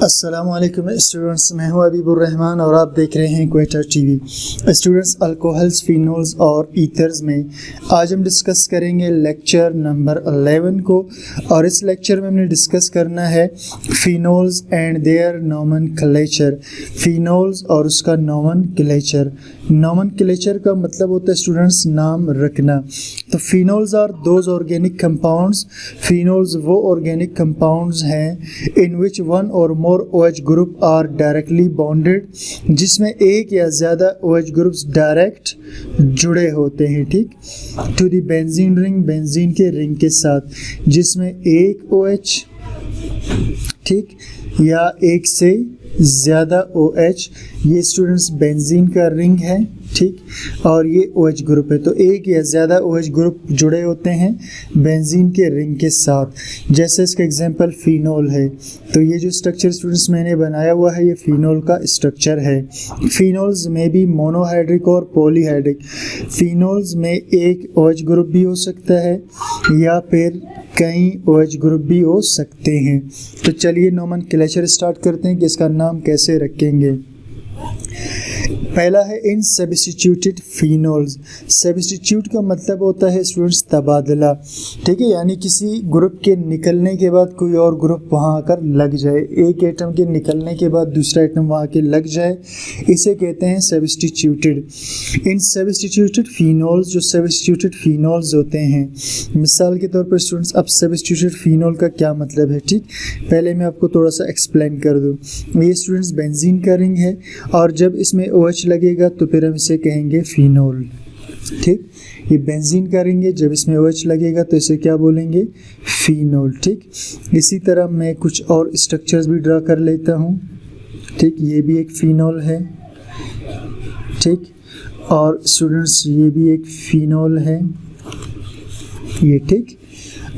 अस्सलामुअलैकुम स्टूडेंट्स, मैं हूं हबीबुर रहमान और आप देख रहे हैं Quetta TV. Students, alcohols, phenols और ईथर्स में आज हम डिस्कस करेंगे लेक्चर नंबर 11 को। और इस लेक्चर में हमने डिस्कस करना है phenols and their nomenclature. Phenols और उसका नोमेनक्लेचर। नोमेनक्लेचर का मतलब होता है स्टूडेंट्स नाम रखना। तो phenols are those organic compounds. Phenols वो ऑर्गेनिक कंपाउंड्स हैं in which one or more OH group are directly bonded, जिसमें एक या ज़्यादा OH ग्रुप्स डायरेक्ट जुड़े होते हैं, ठीक, to the benzene ring, benzene के रिंग के साथ, जिसमें एक OH, ठीक, या एक से ज़्यादा OH। ये स्टूडेंट्स बेंजीन का रिंग है, ठीक, और ये OH ग्रुप है। तो एक या ज़्यादा OH ग्रुप जुड़े होते हैं बेंजीन के रिंग के साथ। जैसे इसका एग्जांपल फिनोल है। तो ये जो स्ट्रक्चर स्टूडेंट्स मैंने बनाया हुआ है, ये फिनोल का स्ट्रक्चर है। फिनोल्स में भी मोनोहाइड्रिक और पॉलीहाइड्रिक। फिनोल्स में एक OH ग्रुप भी हो सकता है या फिर कई OH ग्रुप भी हो सकते हैं। तो चलिए नोमेनक्लेचर स्टार्ट करते हैं कि इसका नाम कैसे रखेंगे। पहला है इन सब्स्टिट्यूटेड फिनोल्स। सब्स्टिट्यूट का मतलब होता है स्टूडेंट्स तबादला, ठीक है, यानी किसी ग्रुप के निकलने के बाद कोई और ग्रुप वहाँ आकर लग जाए। एक एटम के निकलने के बाद दूसरा एटम वहाँ के लग जाए, इसे कहते हैं सब्स्टिट्यूटेड। इन सब्स्टिट्यूटेड फिनोल्स, जो सब्स्टिट्यूटेड फिनोल्स होते हैं, मिसाल के तौर पर स्टूडेंट्स अब सब्स्टिट्यूटेड फिनोल का क्या मतलब है, ठीक, पहले मैं आपको थोड़ा सा एक्सप्लेन कर दूँ। ये स्टूडेंट्स बेंजीन का रिंग है और जब इसमें OH लगेगा तो फिर हम इसे कहेंगे फिनोल, ठीक। ये बेंजीन का रिंग है, जब इसमें OH लगेगा तो इसे क्या बोलेंगे, फिनोल, ठीक। इसी तरह मैं कुछ और स्ट्रक्चर्स भी ड्रा कर लेता हूँ, ठीक। ये भी एक फिनोल है, ठीक, और स्टूडेंट्स ये भी एक फिनोल है, ये, ठीक,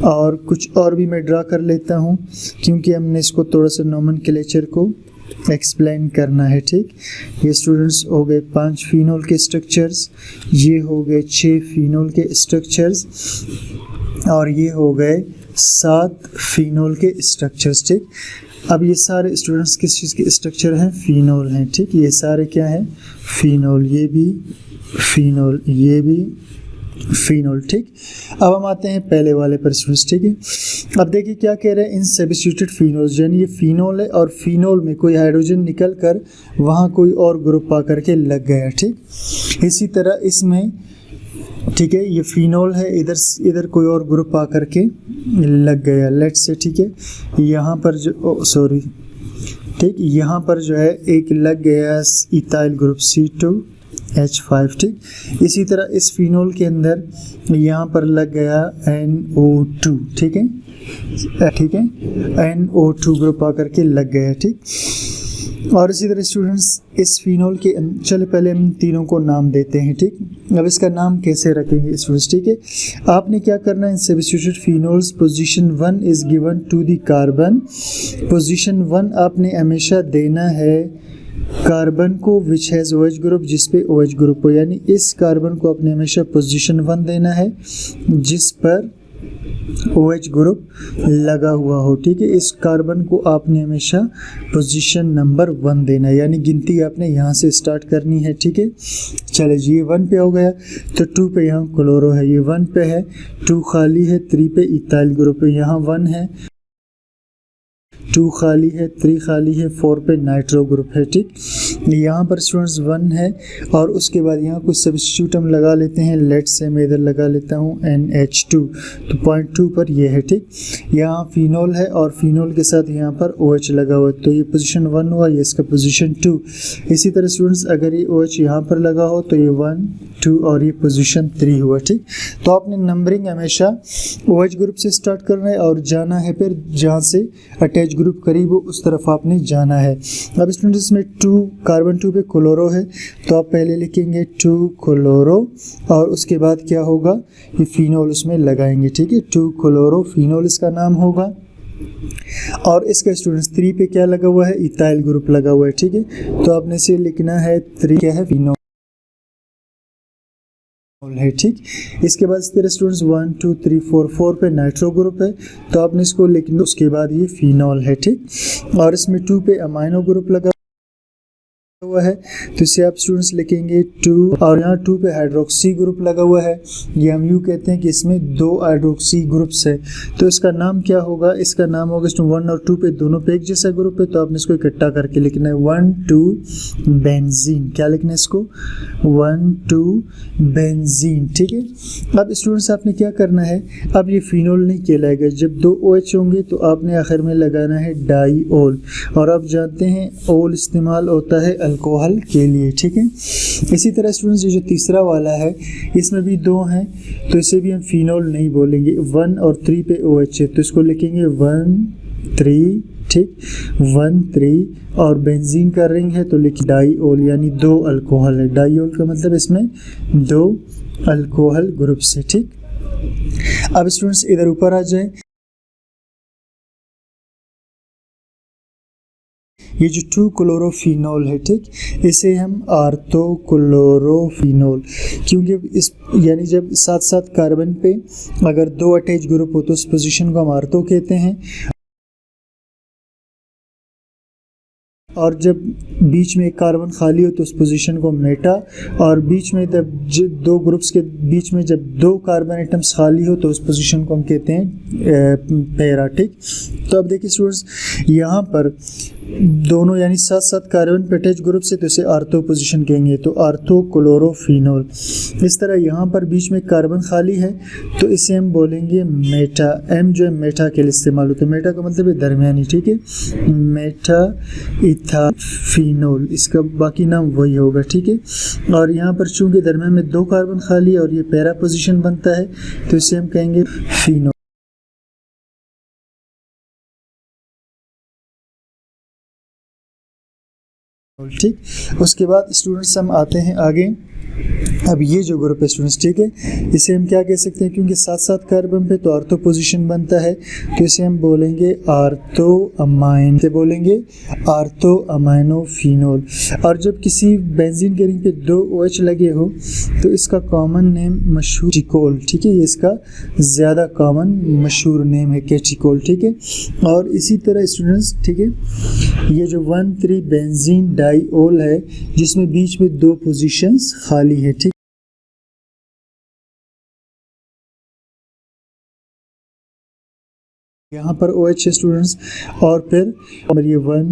और कुछ और भी मैं ड्रा कर लेता हूँ क्योंकि हमने इसको थोड़ा सा नोमेनक्लेचर को एक्सप्लेन करना है, ठीक। ये स्टूडेंट्स हो गए 5 फिनोल के स्ट्रक्चर्स, ये हो गए 6 फिनोल के स्ट्रक्चर्स, और ये हो गए 7 फिनोल के स्ट्रक्चर्स, ठीक। अब ये सारे स्टूडेंट्स किस चीज़ के स्ट्रक्चर हैं, फिनोल हैं, ठीक। ये सारे क्या हैं, फिनोल। ये भी फिनोल, ये भी फिनोल, ठीक। अब हम आते हैं पहले वाले पर स्टूडेंट्स, ठीक है। अब देखिए क्या कह रहे हैं, इन सब्स्टिट्यूटेड फिनोल्स, यानी ये फिनोल है और फिनोल में कोई हाइड्रोजन निकल कर वहाँ कोई और ग्रुप आकर के लग गया, ठीक। इसी तरह इसमें, ठीक है, ये फिनोल है, इधर कोई और ग्रुप आकर के लग गया, लेट्स से, ठीक है, यहाँ पर जो सॉरी, ठीक, यहाँ पर जो है एक लग गया इथाइल ग्रुप C2H5, ठीक। इसी तरह इस फिनोल के अंदर यहाँ पर लग गया NO2, ठीक है, ठीक है, NO2 ग्रुप आकर के लग गया, ठीक। और इसी तरह स्टूडेंट्स इस फिनोल के, चले पहले हम तीनों को नाम देते हैं, ठीक। अब इसका नाम कैसे रखेंगे स्टूडेंट्स, ठीक है। आपने क्या करना है, in substituted phenols position 1 is given to the carbon. Position 1 आपने हमेशा देना है कार्बन को विच हैज़ OH ग्रुप, जिस पे OH ग्रुप हो, यानी इस कार्बन को आपने हमेशा पोजीशन 1 देना है जिस पर OH ग्रुप लगा हुआ हो, ठीक है। इस कार्बन को आपने हमेशा पोजीशन नंबर 1 देना है, यानी गिनती आपने यहाँ से स्टार्ट करनी है, ठीक है। चले जी, ये 1 पे हो गया, तो 2 पे यहाँ क्लोरो है, ये 1 पे है, 2 खाली है, 3 पे इथाइल ग्रुप है, यहाँ 1 है, 2 खाली है, 3 खाली है, 4 पे नाइट्रो ग्रुप है, ठीक। यहाँ पर स्टूडेंट्स 1 है और उसके बाद यहाँ कुछ सब्स्टिट्यूट हम लगा लेते हैं। लेट्स से मैं इधर लगा लेता हूँ NH2, तो पॉइंट 2 पर ये है, ठीक। यहाँ फिनोल है और फिनोल के साथ यहाँ पर OH लगा हुआ है, तो ये पोजीशन 1 हुआ, ये इसका पोजीशन 2। इसी तरह स्टूडेंट्स अगर ये OH यहाँ पर लगा हो तो ये 1, 2 और ये पोजीशन 3 हुआ, ठीक। तो आपने नंबरिंग हमेशा OH ग्रुप से स्टार्ट करना है और जाना है फिर जहाँ से अटैच ग्रुप करीब हो उस तरफ आपने जाना है। अब स्टूडेंट्स इसमें 2 कार्बन 2 पे क्लोरो है, तो आप पहले लिखेंगे 2 क्लोरो और उसके बाद क्या होगा, ये फिनोल उसमें लगाएंगे, ठीक है। 2 क्लोरो फिनोल इसका नाम होगा। और इसका स्टूडेंट्स 3 पे क्या लगा हुआ है, इथाइल ग्रुप लगा हुआ है, ठीक है। तो आपने इसे लिखना है 3 क्या है, फिनोल है, ठीक। इसके बाद इस तरह स्टूडेंट्स 1 2 3 4 4 पे नाइट्रो ग्रुप है, तो आपने इसको लिखना, उसके बाद ये फिनोल है, ठीक। और इसमें 2 पे अमाइनो ग्रुप लगा हुआ है, तो इसे आप स्टूडेंट्स लिखेंगे 2, और यहाँ 2 पे हाइड्रोक्सी ग्रुप लगा हुआ है। ये हम यूँ कहते हैं कि इसमें 2 हाइड्रोक्सी ग्रुप्स है, तो इसका नाम क्या होगा, इसका नाम होगा 1 और 2 पे दोनों पे एक जैसा ग्रुप है, तो आपने इसको इकट्ठा करके लिखना है 1 2 बेंजीन। क्या लिखना है इसको, 1 2 बेंजीन, ठीक है। अब स्टूडेंट्स आपने क्या करना है, अब ये फिनोल नहीं कहलाएगा, जब 2 OH होंगे तो आपने आखिर में लगाना है डाईओल, और आप जानते हैं ओल इस्तेमाल होता है अल्कोहल के लिए, ठीक है। इसी तरह स्टूडेंट्स ये जो तीसरा वाला है, इसमें भी 2 हैं, तो इसे भी हम फिनोल नहीं बोलेंगे। 1 और 3 पे OH है, तो इसको लिखेंगे 1 3, ठीक, 1 3, और बेंजीन का रिंग है तो लिखिए डाईओल, यानी 2 अल्कोहल है। डाईओल का मतलब इसमें 2 अल्कोहल ग्रुप से, ठीक। अब स्टूडेंट्स इधर ऊपर आ जाएं, ये जो 2 क्लोरोफिनोल है, ठीक, इसे हम आर्थो क्लोरोफिनोल, क्योंकि इस यानी जब साथ साथ कार्बन पे अगर 2 अटैच ग्रुप हो तो उस पोजीशन को हम आर्थो कहते हैं, और जब बीच में एक कार्बन खाली हो तो उस पोजीशन को मेटा, और बीच में जब 2 ग्रुप्स के बीच में जब 2 कार्बन एटम्स खाली हो तो उस पोजीशन को हम कहते हैं पैरा, ठीक। तो अब देखिए स्टूडेंट्स, यहाँ पर दोनों यानी साथ साथ कार्बन पे अटैच ग्रुप से, तो इसे आर्थो पोजीशन कहेंगे, तो आर्थो क्लोरोफिनोल। इस तरह यहाँ पर बीच में कार्बन खाली है तो इसे हम बोलेंगे मेटा। एम जो है मेटा के लिए इस्तेमाल होता है, मेटा का मतलब है दरमियानी, ठीक है, मेटा इथाफिनोल, इसका बाकी नाम वही होगा, ठीक है। और यहाँ पर चूंकि दरमियान में 2 कार्बन खाली है और ये पैरा पोजीशन बनता है, तो इसे हम कहेंगे फिनोल, ठीक। उसके बाद स्टूडेंट्स हम आते हैं आगे। अब ये जो ग्रुप है स्टूडेंट्स, ठीक है, इसे हम क्या कह सकते हैं, क्योंकि साथ साथ कार्बन पे तो आर्थो पोजीशन बनता है, तो इसे हम बोलेंगे आर्थो अमाइन, से बोलेंगे आर्थो अमाइनो फिनोल। और जब किसी बेंजीन के रिंग पे 2 OH लगे हो तो इसका कॉमन नेम मशहूर कैटिकोल, ठीक है, ये इसका ज़्यादा कॉमन मशहूर नेम है कैटिकोल, ठीक है। और इसी तरह स्टूडेंट्स, ठीक है, ये जो 1 3 बेंजीन डाईओल है जिसमें बीच में 2 पोजीशंस खाली है, ठीक। यहाँ पर OH है स्टूडेंट्स, और फिर ये 1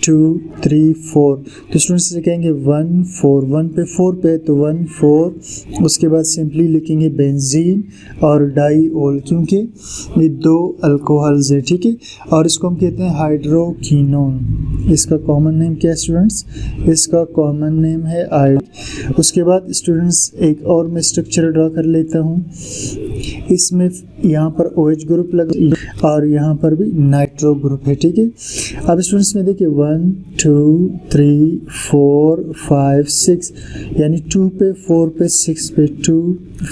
2 3 4, तो स्टूडेंट्स से कहेंगे 1 4, 1 पे 4 पे तो 1 4, उसके बाद सिंपली लिखेंगे बेंजीन और डाईओल, क्योंकि ये 2 अल्कोहल्स है, ठीक है। और इसको हम कहते हैं हाइड्रोकिनोन। इसका कॉमन नेम क्या है स्टूडेंट्स, इसका कॉमन नेम है आइड। उसके बाद स्टूडेंट्स एक और मैं स्ट्रक्चर ड्रा कर लेता हूँ, इसमें यहाँ पर OH ग्रुप लगा और यहाँ पर भी नाइट्रो ग्रुप है, ठीक है। अब स्टूडेंट्स में देखिए 1 2 3 4 5 6, यानी 2 पे 4 पे 6 पे 2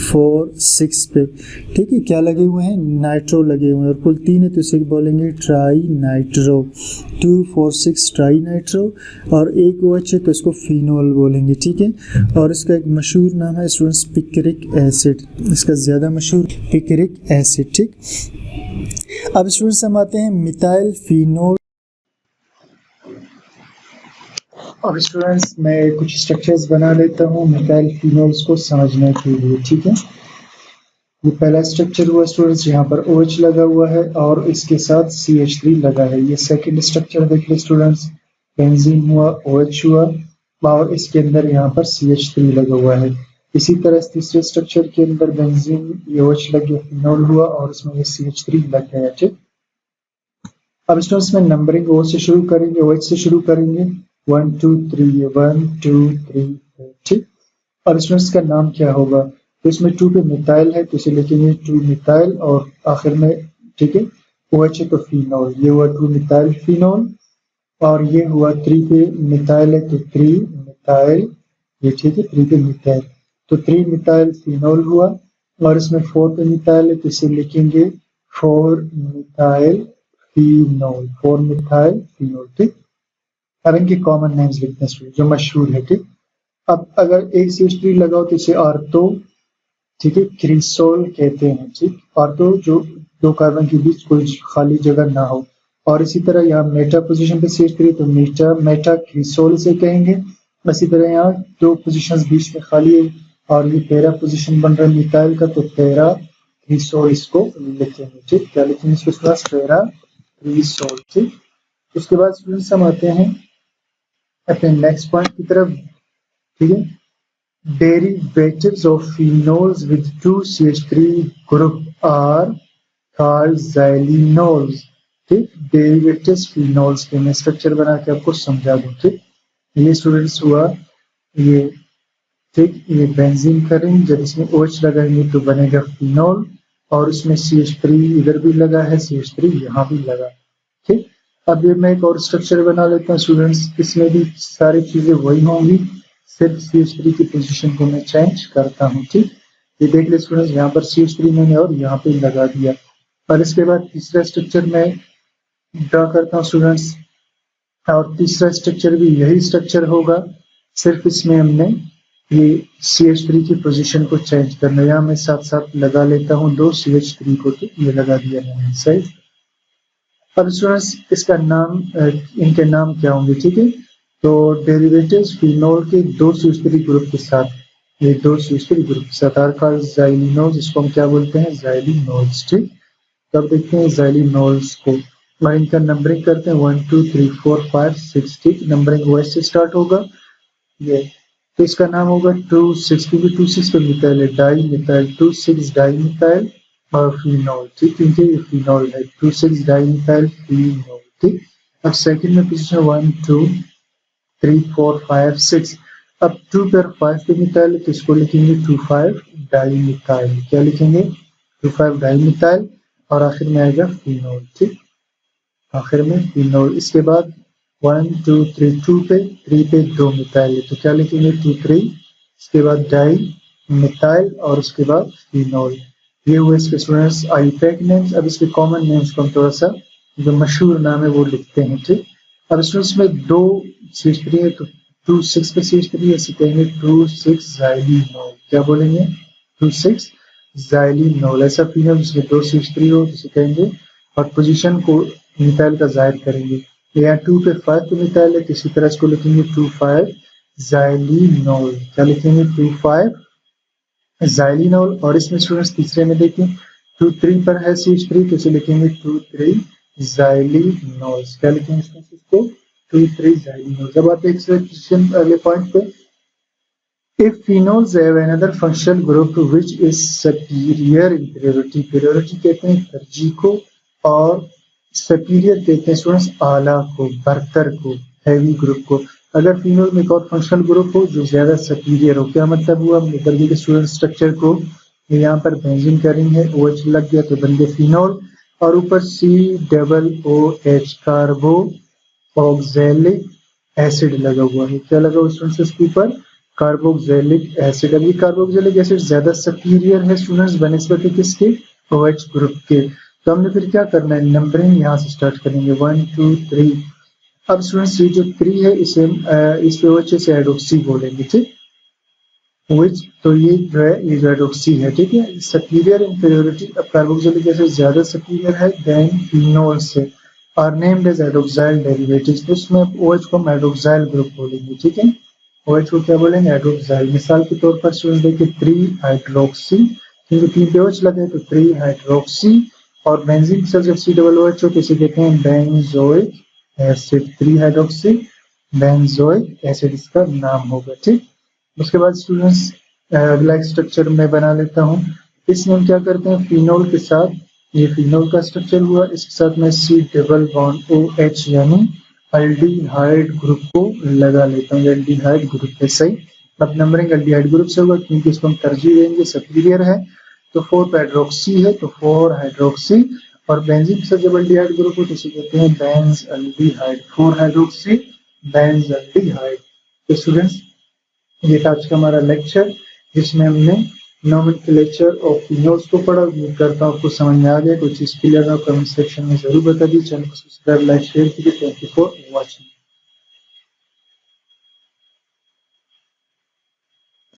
4 6 पे, ठीक है, क्या लगे हुए हैं, नाइट्रो लगे हुए हैं, और कुल 3 है तो इसे बोलेंगे ट्राई नाइट्रो, 2 4 6 ट्राई नाइट्रो, और एक OH है तो इसको फिनोल बोलेंगे, ठीक है। और इसका एक मशहूर नाम है स्टूडेंट्स पिक्रिक एसिड, इसका ज़्यादा मशहूर पिक्रिक एसिड, ठीक। अब स्टूडेंट्स हम आते हैं मिथाइल फिनोल। अब स्टूडेंट्स मैं कुछ स्ट्रक्चर्स बना लेता हूँ मिथाइल फिनोल्स को समझने के लिए, ठीक है। ये पहला स्ट्रक्चर हुआ स्टूडेंट्स, यहाँ पर OH लगा हुआ है और इसके साथ CH3 लगा है। ये सेकंड स्ट्रक्चर देखिए स्टूडेंट्स, बेंजीन हुआ, OH हुआ, और इसके अंदर यहाँ पर CH3 लगा हुआ है। इसी तरह तीसरे स्ट्रक्चर के अंदर बेंजीन, ये OH लग गया, फिनोल हुआ, और इसमें ये CH3 लग गया, ठीक। अब स्टूडेंट्स में नंबरिंग O से शुरू करेंगे, OH से शुरू करेंगे, 1 2 3 1 2 3 4, ठीक। और स्टूडेंट्स का नाम क्या होगा, तो इसमें 2 पे मिथाइल है तो इसे लिखेंगे 2 मिथाइल, और आखिर में, ठीक है, OH है तो फिनोल, ये हुआ 2 मिथाइल फिनोल। और ये हुआ 3 पे मिथाइल है तो 3 मिथाइल, ये ठीक है, 3 पे मिथाइल, तो 3 मिथाइल फिनोल हुआ। और इसमें 4 पे मिथाइल है तो इसे लिखेंगे 4 मिथाइल फिनोल, 4 मिथाइल फिनोल, ठीक। अब इनके कॉमन नेम्स लिखते हैं जो मशहूर है, ठीक। अब अगर एक CH3 लगाओ तो इसे ऑर्थो, ठीक है, क्रिसोल कहते हैं, ठीक। ऑर्थो जो दो कार्बन के बीच कोई खाली जगह ना हो। और इसी तरह यहाँ मेटा पोजीशन पे CH3 तो मेटा क्रिसोल से कहेंगे। इसी तरह यहाँ दो पोजीशंस बीच में खाली है और ये पैरा पोजीशन बन रहा है मिथाइल का, तो पैरा क्रिसोल इसको लिखेंगे, ठीक। क्या लिखेंगे इसको? पैरा क्रिसोल, ठीक। उसके बाद स्टूडेंट्स हम आते हैं अपने नेक्स्ट पॉइंट की तरफ, ठीक है। Derivatives of phenols with two CH3 group are called xylenols, ठीक। डेरिवेटिव्स फिनोल्स के मैं स्ट्रक्चर बना के आपको समझा दूं, ठीक। ये स्टूडेंट्स हुआ ये, ठीक। ये बेंजीन का रिंग, जब इसमें OH लगाएंगे तो बनेगा फिनोल और उसमें CH3 इधर भी लगा है, CH3 यहाँ भी लगा, ठीक। अब ये मैं एक और स्ट्रक्चर बना लेता हूँ स्टूडेंट्स, इसमें भी सारी चीजें वही होंगी, सिर्फ CH3 की पोजीशन को मैं चेंज करता हूँ, ठीक। ये देख ले स्टूडेंट्स, यहाँ पर CH3 मैंने और यहाँ पे लगा दिया। और इसके बाद तीसरा स्ट्रक्चर मैं ड्रा करता हूँ स्टूडेंट्स, और तीसरा स्ट्रक्चर भी यही स्ट्रक्चर होगा, सिर्फ इसमें हमने ये CH3 की पोजीशन को चेंज करना है। यहाँ मैं साथ साथ लगा लेता हूँ दो CH3 को, तो ये लगा दिया मैंने, सही। अब स्टूडेंट्स इसका नाम इनके नाम क्या होंगे, ठीक है। तो डेरिवेटिव्स फिनोल के दो CH3 ग्रुप के साथ, ये दो CH3 ग्रुप के साथ आर कॉल्ड xylenols, इसको हम क्या बोलते हैं? xylenols, ठीक। तो अब देखते हैं xylenols को, और इनका नंबरिंग करते हैं 1 2 3 4 5 6, ठीक। नंबरिंग OH से स्टार्ट होगा ये, तो इसका नाम होगा 2,6, क्योंकि 2,6 पे मिथाइल है, डाई मिथाइल, 2,6 डाई मिथाइल और फिनोल, ठीक। क्योंकि ये फिनोल है, 2,6 डाई मिथाइल फिनोल, ठीक। अब सेकंड में पोजीशन 1 2 3 4 5 6, अब 2 पर 5 पे मिथाइल तो इसको लिखेंगे 2,5 डाई मिथाइल, क्या लिखेंगे? 2,5 डाई मिथाइल, और आखिर में आएगा फिनोल, ठीक। आखिर में फिनोल। इसके बाद 1 2 3 2 पे 3 पे दो मिथाइल है, तो क्या लिखेंगे? 2 3, इसके बाद डाई मिथाइल और उसके बाद फिनोल। ये हुए इसके स्टूडेंट्स आईयूपैक नेम्स। अब इसके कॉमन नेम्स को हम थोड़ा सा जो मशहूर नाम है वो लिखते हैं, ठीक। अब स्टूडेंट्स में दो CH3 है, तो 2,6 पे CH3 ऐसे कहेंगे 2,6 xylenols, क्या बोलेंगे? 2,6 xylenols। ऐसा फिनोल जिसमें दो CH3 हो जिसे कहेंगे, और पोजीशन को मिथाइल का जाहिर करेंगे। यहाँ 2 पे 5 पे मिथाइल है, तो इसी तरह इसको लिखेंगे 2,5 xylenols, क्या लिखेंगे? 2,5 xylenols। और इसमें स्टूडेंट्स तीसरे में देखें 2 3 पर है CH3, तो इसे लिखेंगे 2 3 xylenols, क्या लिखेंगे इसको? 2 3 xylenols। जब आते हैं अगले पॉइंट पे, if phenols have another functional group which is superior in purity, purity कहते हैं तरजीह को, और superior कहते हैं स्टूडेंट्स आला को, बरतर को, हैवी ग्रुप को। अगर फिनोल में एक और फंक्शनल ग्रुप हो जो ज्यादा superior हो, क्या मतलब हुआ? हमने कर दिया स्टूडेंट स्ट्रक्चर को, यहाँ पर बेंजीन का रिंग है, OH लग गया तो बन गया फिनोल, और ऊपर COOH कार्बो ऑक्जेलिक एसिड लगा हुआ है, क्या लगा हुआ स्टूडेंट्स इसके ऊपर? Carboxylic acid. अब ये कार्बोक्सिलिक एसिड ज्यादा सुपीरियर है स्टूडेंट्स बनस्पति किसके? OH ग्रुप के। तो हमने फिर क्या करना है? नंबरिंग यहाँ से स्टार्ट करेंगे 1 2 3। अब स्टूडेंट्स ये जो 3 है इसे इस पे OH से हाइड्रोक्सी बोलेंगे, ठीक। विच, तो ये जो है ये जो हाइड्रोक्सी है, ठीक है। सुपीरियर इन प्योरिटी, अब कार्बोक्सिलिक एसिड ज्यादा सुपीरियर है देन फिनोल से, are named as hydroxyl derivatives. उसमें OH को हम हाइड्रोक्साइल ग्रुप बोलेंगे, ठीक है। OH को क्या बोलेंगे? हाइड्रोक्साइल। मिसाल के तौर पर स्टूडेंट देखिए 3 हाइड्रोक्सी, क्योंकि 3 पे OH लगे तो 3 हाइड्रोक्सी, और बेंजीन के साथ जब COOH हो तो इसे कहते हैं benzoic acid, 3 hydroxy benzoic acid इसका नाम होगा, ठीक। उसके बाद स्टूडेंट्स अगला स्ट्रक्चर मैं बना लेता हूँ। इसमें हम क्या करते हैं? फिनोल के साथ, ये फिनोल का स्ट्रक्चर हुआ, इसके साथ मैं C डबल बॉन्ड OH यानी एल्डिहाइड ग्रुप को लगा लेता हूँ। एल्डिहाइड ग्रुप है, सही। अब नंबरिंग एल्डिहाइड ग्रुप से होगा क्योंकि इसको हम तरजीह देंगे, सुपीरियर है, तो 4 पे हाइड्रोक्सी है तो 4 हाइड्रोक्सी, और बेंजीन के साथ जब एल्डिहाइड ग्रुप हो तो इसे कहते हैं Benz aldehyde, 4 hydroxy Benz aldehyde. तो स्टूडेंट्स ये था आज का हमारा लेक्चर, जिसमें हमने नोमेनक्लेचर ऑफ फिनोल्स को पढ़ा। उम्मीद करता हूँ आपको समझ में आ गया। कोई चीज़ क्लियर ना, कमेंट सेक्शन में जरूर बता दी। चैनल को सब्सक्राइब, लाइक, शेयर कीजिए। Thank you for watching.